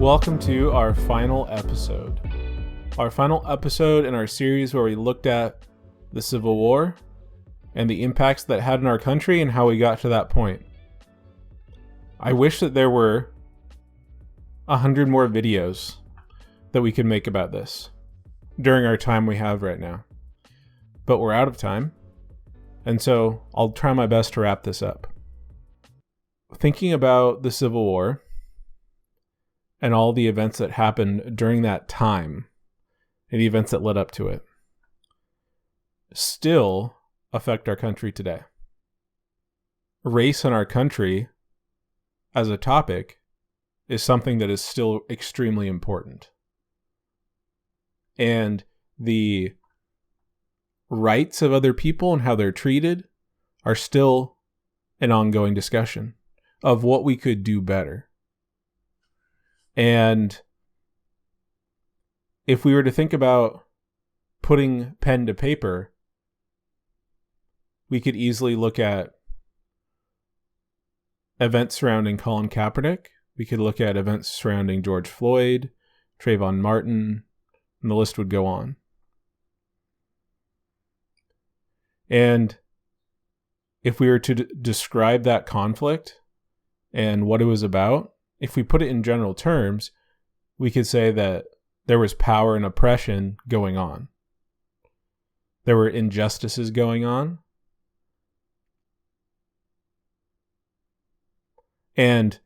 welcome to our final episode. Our final episode in our series where we looked at the Civil War and the impacts that had in our country and how we got to that point. I wish that there were 100 more videos that we could make about this during our time we have right now. But we're out of time, and so I'll try my best to wrap this up. Thinking about the Civil War and all the events that happened during that time and the events that led up to it still affect our country today. Race in our country as a topic is something that is still extremely important. And the rights of other people and how they're treated are still an ongoing discussion of what we could do better. And if we were to think about putting pen to paper, we could easily look at events surrounding Colin Kaepernick. We could look at events surrounding George Floyd, Trayvon Martin, and the list would go on. And if we were to describe that conflict and what it was about, if we put it in general terms, we could say that there was power and oppression going on. There were injustices going on. And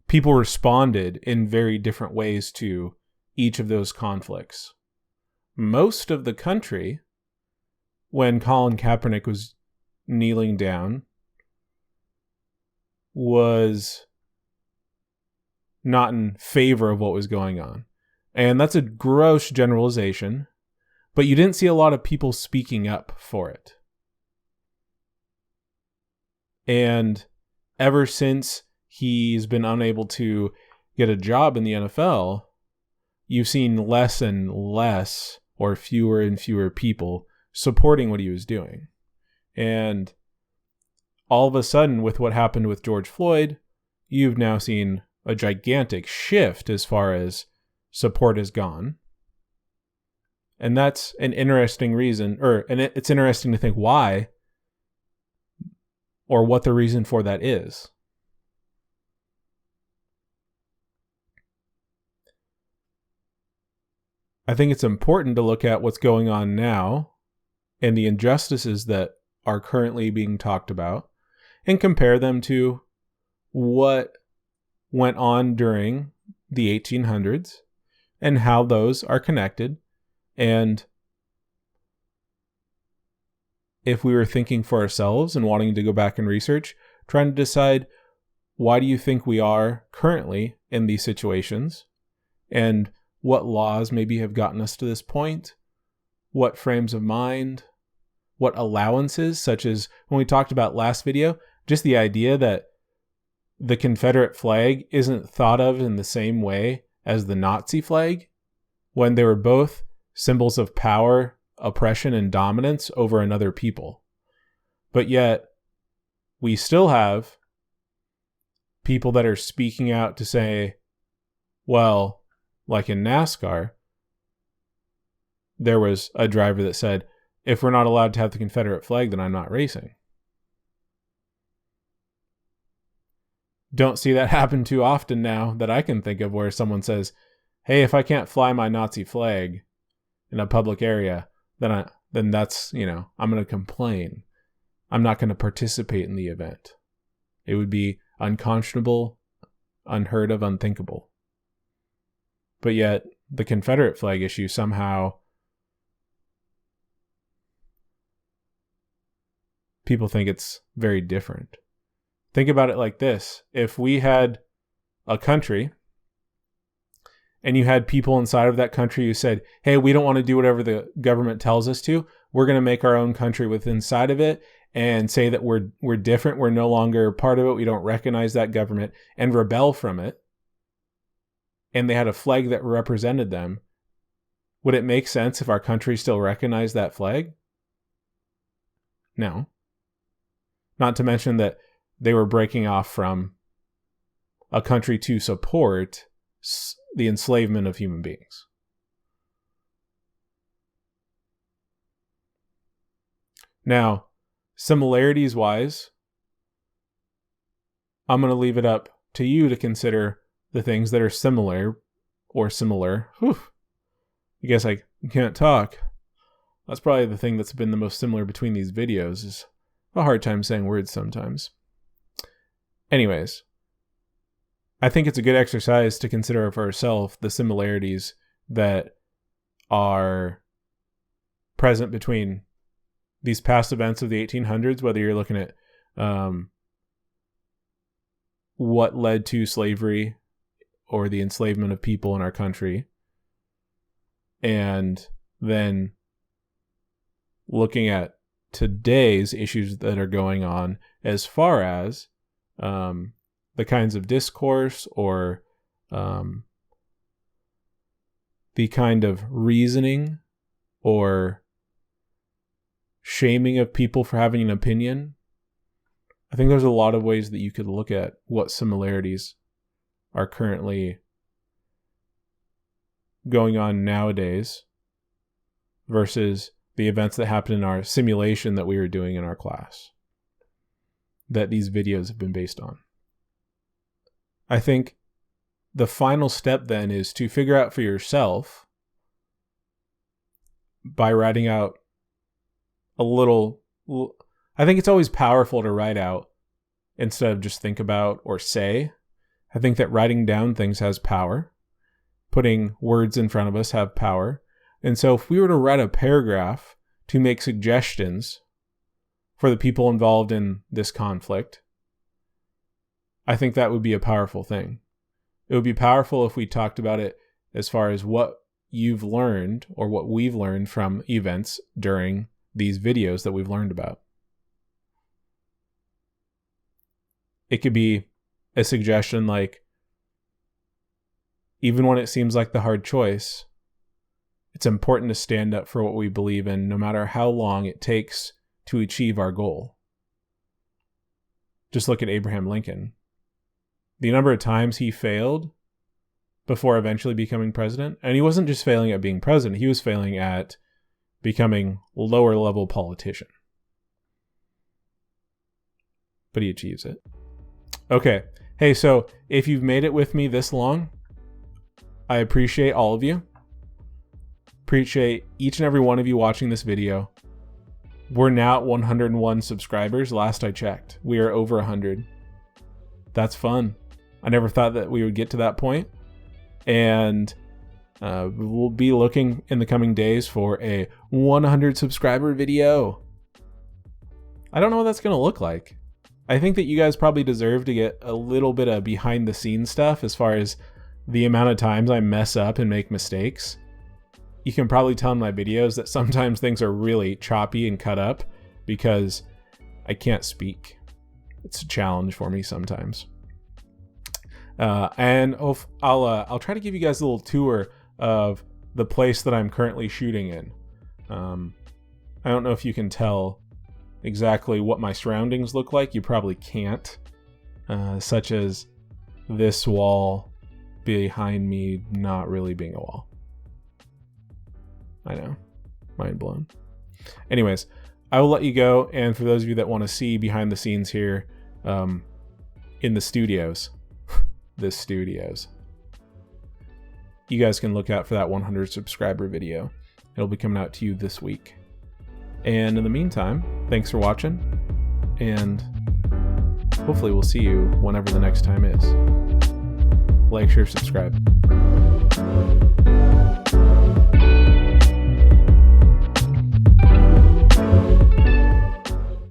people responded in very different ways to each of those conflicts. Most of the country, when Colin Kaepernick was kneeling down, was not in favor of what was going on. And that's a gross generalization, but you didn't see a lot of people speaking up for it. And ever since he's been unable to get a job in the NFL, you've seen less and less, or fewer and fewer people supporting what he was doing. And all of a sudden, with what happened with George Floyd, you've now seen a gigantic shift as far as support has gone. And that's an interesting reason, it's interesting to think why or what the reason for that is. I think it's important to look at what's going on now and the injustices that are currently being talked about and compare them to what went on during the 1800s and how those are connected. And if we were thinking for ourselves and wanting to go back and research, trying to decide, why do you think we are currently in these situations? And what laws maybe have gotten us to this point? What frames of mind? What allowances, such as when we talked about last video, just the idea that the Confederate flag isn't thought of in the same way as the Nazi flag, when they were both symbols of power, oppression, and dominance over another people. But yet, we still have people that are speaking out to say, well, like in NASCAR, there was a driver that said, if we're not allowed to have the Confederate flag, then I'm not racing. Don't see that happen too often now that I can think of, where someone says, hey, if I can't fly my Nazi flag in a public area, then that's, I'm going to complain. I'm not going to participate in the event. It would be unconscionable, unheard of, unthinkable. But yet, the Confederate flag issue somehow, people think it's very different. Think about it like this. If we had a country and you had people inside of that country who said, hey, we don't want to do whatever the government tells us to. We're going to make our own country with inside of it and say that we're different. We're no longer part of it. We don't recognize that government and rebel from it. And they had a flag that represented them. Would it make sense if our country still recognized that flag? No. Not to mention that they were breaking off from a country to support the enslavement of human beings. Now, similarities wise, I'm going to leave it up to you to consider the things that are similar or similar. Whew. You guess I can't talk. That's probably the thing that's been the most similar between these videos, is a hard time saying words sometimes. Anyways, I think it's a good exercise to consider for ourselves the similarities that are present between these past events of the 1800s, whether you're looking at what led to slavery or the enslavement of people in our country, and then looking at today's issues that are going on as far as the kinds of discourse or the kind of reasoning or shaming of people for having an opinion. I think there's a lot of ways that you could look at what similarities are currently going on nowadays versus the events that happened in our simulation that we were doing in our class that these videos have been based on. I think the final step then is to figure out for yourself by writing out a little. I think it's always powerful to write out instead of just think about or say. I think that writing down things has power. Putting words in front of us have power. And so if we were to write a paragraph to make suggestions for the people involved in this conflict, I think that would be a powerful thing. It would be powerful if we talked about it as far as what you've learned or what we've learned from events during these videos that we've learned about. It could be a suggestion like, even when it seems like the hard choice, it's important to stand up for what we believe in, no matter how long it takes to achieve our goal. Just look at Abraham Lincoln. The number of times he failed before eventually becoming president, and he wasn't just failing at being president, he was failing at becoming a lower level politician. But he achieves it. Okay. Hey, so if you've made it with me this long, I appreciate all of you. Appreciate each and every one of you watching this video. We're now at 101 subscribers. Last I checked, we are over 100. That's fun. I never thought that we would get to that point. And we'll be looking in the coming days for a 100 subscriber video. I don't know what that's going to look like. I think that you guys probably deserve to get a little bit of behind the scenes stuff as far as the amount of times I mess up and make mistakes. You can probably tell in my videos that sometimes things are really choppy and cut up because I can't speak. It's a challenge for me sometimes. And I'll try to give you guys a little tour of the place that I'm currently shooting in. I don't know if you can tell exactly what my surroundings look like. You probably can't, such as this wall behind me not really being a wall. I know, mind blown. Anyways, I will let you go, and for those of you that want to see behind the scenes here in the studios, you guys can look out for that 100 subscriber video. It'll be coming out to you this week. And in the meantime, thanks for watching, and hopefully we'll see you whenever the next time is. Like, share, subscribe.